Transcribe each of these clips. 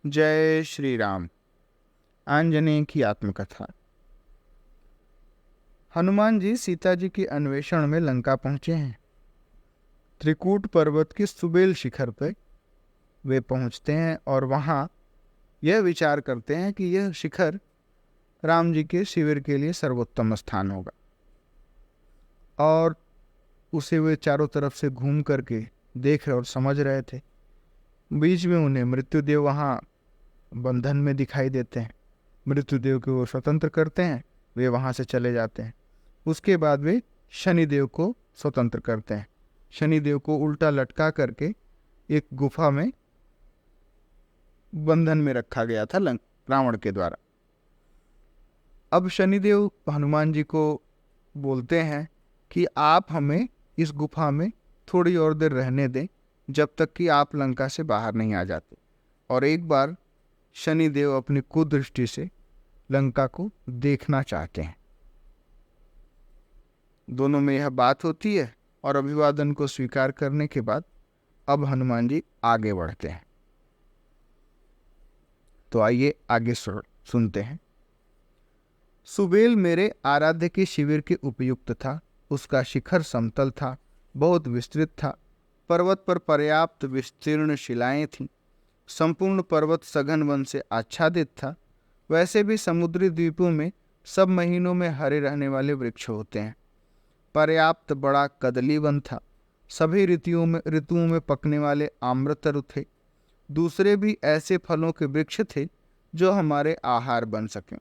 जय श्री राम। आंजनेय की आत्मकथा। हनुमान जी सीता जी के अन्वेषण में लंका पहुंचे हैं। त्रिकूट पर्वत की सुबेल शिखर पर वे पहुंचते हैं और वहां यह विचार करते हैं कि यह शिखर राम जी के शिविर के लिए सर्वोत्तम स्थान होगा, और उसे वे चारों तरफ से घूम करके देख और समझ रहे थे। बीच में उन्हें मृत्युदेव वहां बंधन में दिखाई देते हैं। मृत्युदेव को वो स्वतंत्र करते हैं, वे वहां से चले जाते हैं। उसके बाद वे शनिदेव को स्वतंत्र करते हैं। शनिदेव को उल्टा लटका करके एक गुफा में बंधन में रखा गया था रावण के द्वारा। अब शनिदेव हनुमान जी को बोलते हैं कि आप हमें इस गुफा में थोड़ी और देर रहने दें, जब तक कि आप लंका से बाहर नहीं आ जाते। और एक बार शनिदेव अपनी कुदृष्टि से लंका को देखना चाहते हैं। दोनों में यह बात होती है और अभिवादन को स्वीकार करने के बाद अब हनुमान जी आगे बढ़ते हैं। तो आइए आगे सुनते हैं। सुबेल मेरे आराध्य के शिविर के उपयुक्त था। उसका शिखर समतल था, बहुत विस्तृत था। पर्वत पर पर्याप्त विस्तीर्ण शिलाएं थीं। संपूर्ण पर्वत सघन वन से आच्छादित था। वैसे भी समुद्री द्वीपों में सब महीनों में हरे रहने वाले वृक्ष होते हैं। पर्याप्त बड़ा कदली वन था। सभी ऋतुओं में पकने वाले आम्रतरु थे। दूसरे भी ऐसे फलों के वृक्ष थे जो हमारे आहार बन सकें।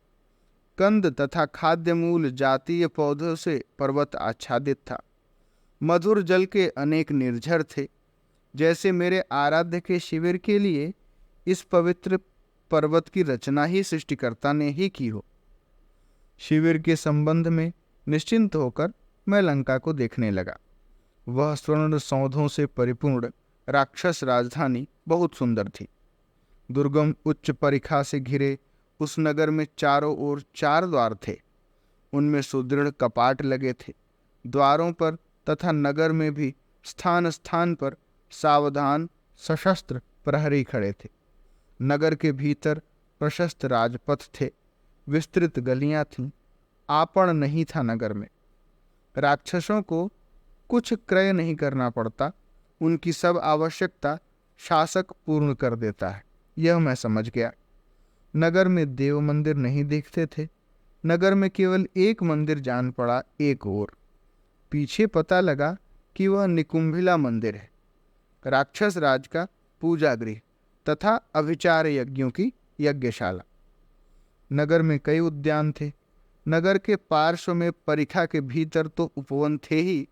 कंद तथा खाद्य मूल जातीय पौधों से पर्वत आच्छादित था। मधुर जल के अनेक निर्झर थे। जैसे मेरे आराध्य के शिविर के लिए इस पवित्र पर्वत की रचना ही सृष्टिकर्ता ने ही की हो। शिविर के संबंध में निश्चिंत होकर मैं लंका को देखने लगा। वह स्वर्ण सौधों से परिपूर्ण राक्षस राजधानी बहुत सुंदर थी। दुर्गम उच्च परिखा से घिरे उस नगर में चारों ओर 4 द्वार थे। उनमें सुदृढ़ कपाट लगे थे। द्वारों पर तथा नगर में भी स्थान स्थान पर सावधान सशस्त्र प्रहरी खड़े थे। नगर के भीतर प्रशस्त राजपथ थे। विस्तृत गलियां थीं। आपण नहीं था नगर में। राक्षसों को कुछ क्रय नहीं करना पड़ता। उनकी सब आवश्यकता शासक पूर्ण कर देता है, यह मैं समझ गया। नगर में देव मंदिर नहीं दिखते थे। नगर में केवल एक मंदिर जान पड़ा एक ओर। पीछे पता लगा कि वह निकुंभिला मंदिर है, राक्षस राज का पूजा गृह तथा अभिचार यज्ञों की यज्ञशाला। नगर में कई उद्यान थे। नगर के पार्श्व में परिखा के भीतर तो उपवन थे ही,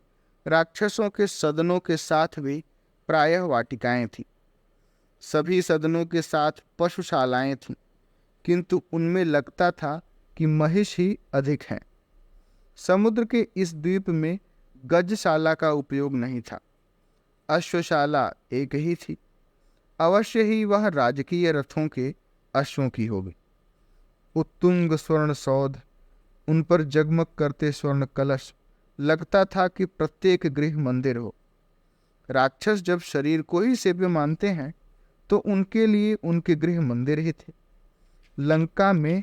राक्षसों के सदनों के साथ भी प्रायः वाटिकाएं थीं। सभी सदनों के साथ पशुशालाएं थीं, किंतु उनमें लगता था कि महिष ही अधिक हैं। समुद्र के इस द्वीप में गजशाला का उपयोग नहीं था। अश्वशाला एक ही थी। अवश्य ही वह राजकीय रथों के अश्वों की होगी। उत्तुंग स्वर्ण सौध, उन पर जगमग करते स्वर्ण कलश, लगता था कि प्रत्येक गृह मंदिर हो। राक्षस जब शरीर को ही सेव्य मानते हैं तो उनके लिए उनके गृह मंदिर ही थे। लंका में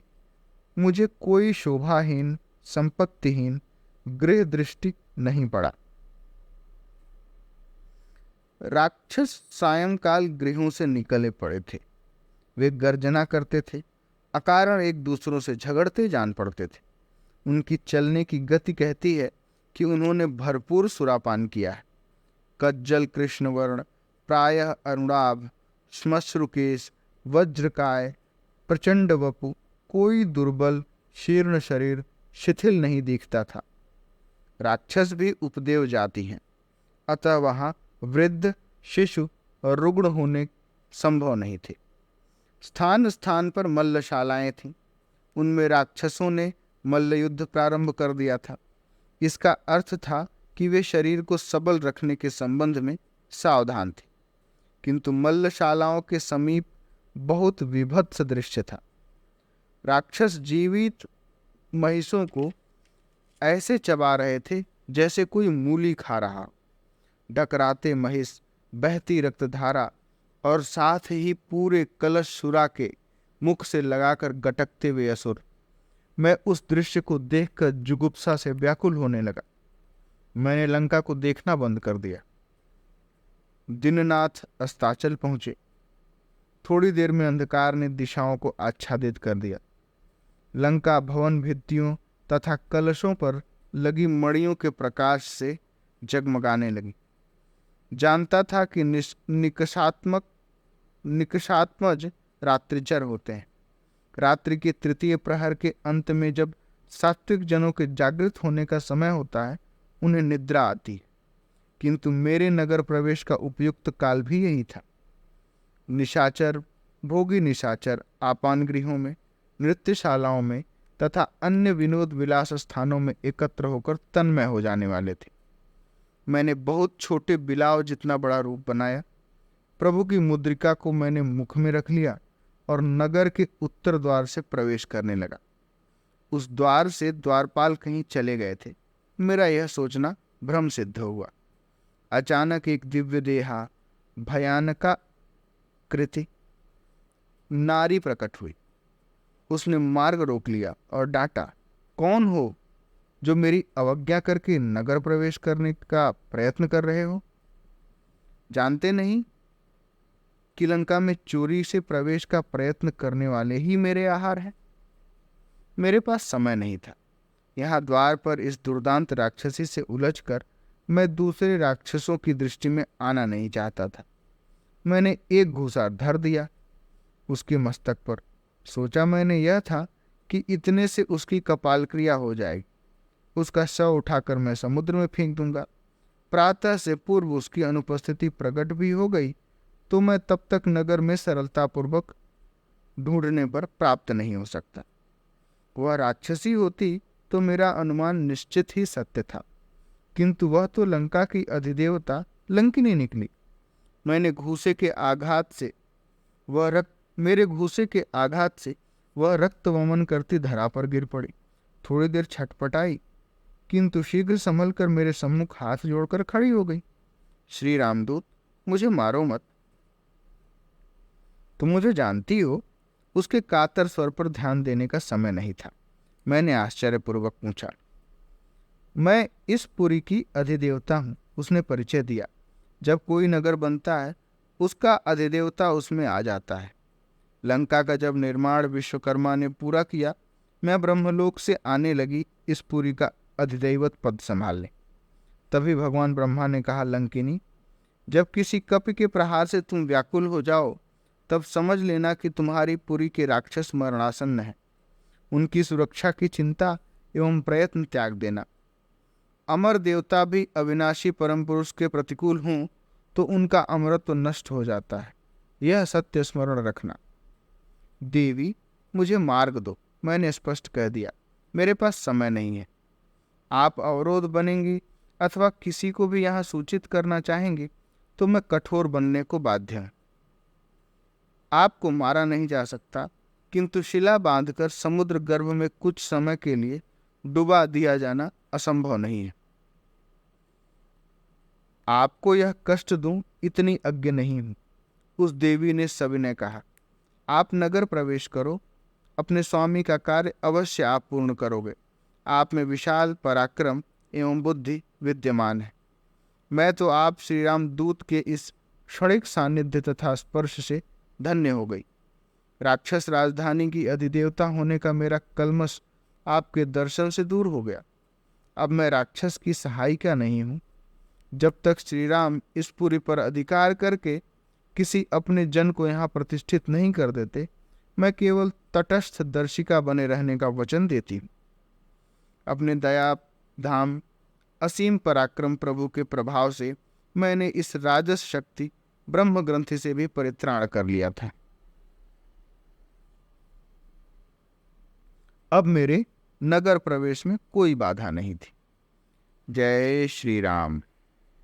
मुझे कोई शोभाहीन संपत्तिहीन गृह दृष्टि नहीं पड़ा। राक्षस सायंकाल गृहों से निकले पड़े थे। वे गर्जना करते थे, अकारण एक दूसरों से झगड़ते जान पड़ते थे। उनकी चलने की गति कहती है कि उन्होंने भरपूर सुरापान किया है। कज्जल कृष्णवर्ण, प्रायः अरुणाभ, श्मश्रुकेश, वज्रकाय, प्रचंड वपु, कोई दुर्बल शीर्ण शरीर शिथिल नहीं दिखता था। राक्षस भी उपदेव जाति हैं, अतः वहां वृद्ध शिशु और रुग्ण होने संभव नहीं थे। स्थान स्थान पर मल्लशालाएं थीं। उनमें राक्षसों ने मल्ल युद्ध प्रारंभ कर दिया था। इसका अर्थ था कि वे शरीर को सबल रखने के संबंध में सावधान थे, किंतु मल्लशालाओं के समीप बहुत विभत्स दृश्य था। राक्षस जीवित महिषों को ऐसे चबा रहे थे जैसे कोई मूली खा रहा। डकराते महिष, बहती रक्तधारा और साथ ही पूरे कलश सुरा के मुख से लगाकर गटकते हुए असुर। मैं उस दृश्य को देखकर जुगुप्सा से व्याकुल होने लगा। मैंने लंका को देखना बंद कर दिया। दीननाथ अस्ताचल पहुंचे। थोड़ी देर में अंधकार ने दिशाओं को आच्छादित कर दिया। लंका भवन भित्तियों तथा कलशों पर लगी मणियों के प्रकाश से जगमगाने लगी। जानता था कि निकषात्मज रात्रिचर होते हैं। रात्रि के तृतीय प्रहर के अंत में जब सात्विक जनों के जागृत होने का समय होता है, उन्हें निद्रा आती है, किंतु मेरे नगर प्रवेश का उपयुक्त काल भी यही था। निशाचर, भोगी निशाचर आपान गृहों में, नृत्यशालाओं में तथा अन्य विनोद विलास स्थानों में एकत्र होकर तन्मय हो जाने वाले थे। मैंने बहुत छोटे बिलाव जितना बड़ा रूप बनाया। प्रभु की मुद्रिका को मैंने मुख में रख लिया और नगर के उत्तर द्वार से प्रवेश करने लगा। उस द्वार से द्वारपाल कहीं चले गए थे। मेरा यह सोचना भ्रम सिद्ध हुआ। अचानक एक दिव्य देहा भयानका कृति नारी प्रकट हुई। उसने मार्ग रोक लिया और डांटा, कौन हो जो मेरी अवज्ञा करके नगर प्रवेश करने का प्रयत्न कर रहे हो? जानते नहीं कि लंका में चोरी से प्रवेश का प्रयत्न करने वाले ही मेरे आहार हैं? मेरे पास समय नहीं था। यहाँ द्वार पर इस दुर्दांत राक्षसी से उलझकर मैं दूसरे राक्षसों की दृष्टि में आना नहीं चाहता था। मैंने एक घूसा धर दिया उसके मस्तक पर। सोचा मैंने यह था कि इतने से उसकी कपाल क्रिया हो जाएगी। उसका शव उठाकर मैं समुद्र में फेंक दूंगा। प्रातः से पूर्व उसकी अनुपस्थिति प्रकट भी हो गई तो मैं तब तक नगर में सरलतापूर्वक ढूंढने पर प्राप्त नहीं हो सकता। वह राक्षसी होती तो मेरा अनुमान निश्चित ही सत्य था, किंतु वह तो लंका की अधिदेवता लंकिनी निकली। मेरे घूसे के आघात से वह रक्त वमन करती धरा पर गिर पड़ी। थोड़ी देर छटपटाई, किंतु शीघ्र संभल कर मेरे सम्मुख हाथ जोड़कर खड़ी हो गई। श्री रामदूत, मुझे मारो मत, तुम मुझे जानती हो। उसके कातर स्वर पर ध्यान देने का समय नहीं था। मैंने आश्चर्यपूर्वक पूछा, मैं इस पुरी की अधिदेवता हूं। उसने परिचय दिया। जब कोई नगर बनता है उसका अधिदेवता उसमें आ जाता है। लंका का जब निर्माण विश्वकर्मा ने पूरा किया, मैं ब्रह्मलोक से आने लगी इस पुरी का अधिदैवत पद संभालने। तभी भगवान ब्रह्मा ने कहा, लंकिनी, जब किसी कपि के प्रहार से तुम व्याकुल हो जाओ तब समझ लेना कि तुम्हारी पुरी के राक्षस मरणासन्न है। उनकी सुरक्षा की चिंता एवं प्रयत्न त्याग देना। अमर देवता भी अविनाशी परम पुरुष के प्रतिकूल हों तो उनका अमरत्व नष्ट हो जाता है। यह सत्य स्मरण रखना। देवी, मुझे मार्ग दो। मैंने स्पष्ट कह दिया, मेरे पास समय नहीं है। आप अवरोध बनेंगी अथवा किसी को भी यहाँ सूचित करना चाहेंगे तो मैं कठोर बनने को बाध्य हूं। आपको मारा नहीं जा सकता, किंतु शिला बांधकर समुद्र गर्भ में कुछ समय के लिए डुबा दिया जाना असंभव नहीं है। आपको यह कष्ट दूं इतनी अज्ञ नहीं हूं। उस देवी ने सविनय कहा, आप नगर प्रवेश करो। अपने स्वामी का कार्य अवश्य आप पूर्ण करोगे। आप में विशाल पराक्रम एवं बुद्धि विद्यमान है। मैं तो आप श्री राम दूत के इस क्षणिक सानिध्य तथा स्पर्श से धन्य हो गई। राक्षस राजधानी की अधिदेवता होने का मेरा कल्मश आपके दर्शन से दूर हो गया। अब मैं राक्षस की सहायिका नहीं हूं। जब तक श्री राम इस पुरी पर अधिकार करके किसी अपने जन को यहाँ प्रतिष्ठित नहीं कर देते, मैं केवल तटस्थ दर्शिका बने रहने का वचन देती हूँ। अपने दया धाम असीम पराक्रम प्रभु के प्रभाव से मैंने इस राजस शक्ति ब्रह्म ग्रंथि से भी परित्राण कर लिया था। अब मेरे नगर प्रवेश में कोई बाधा नहीं थी। जय श्री राम।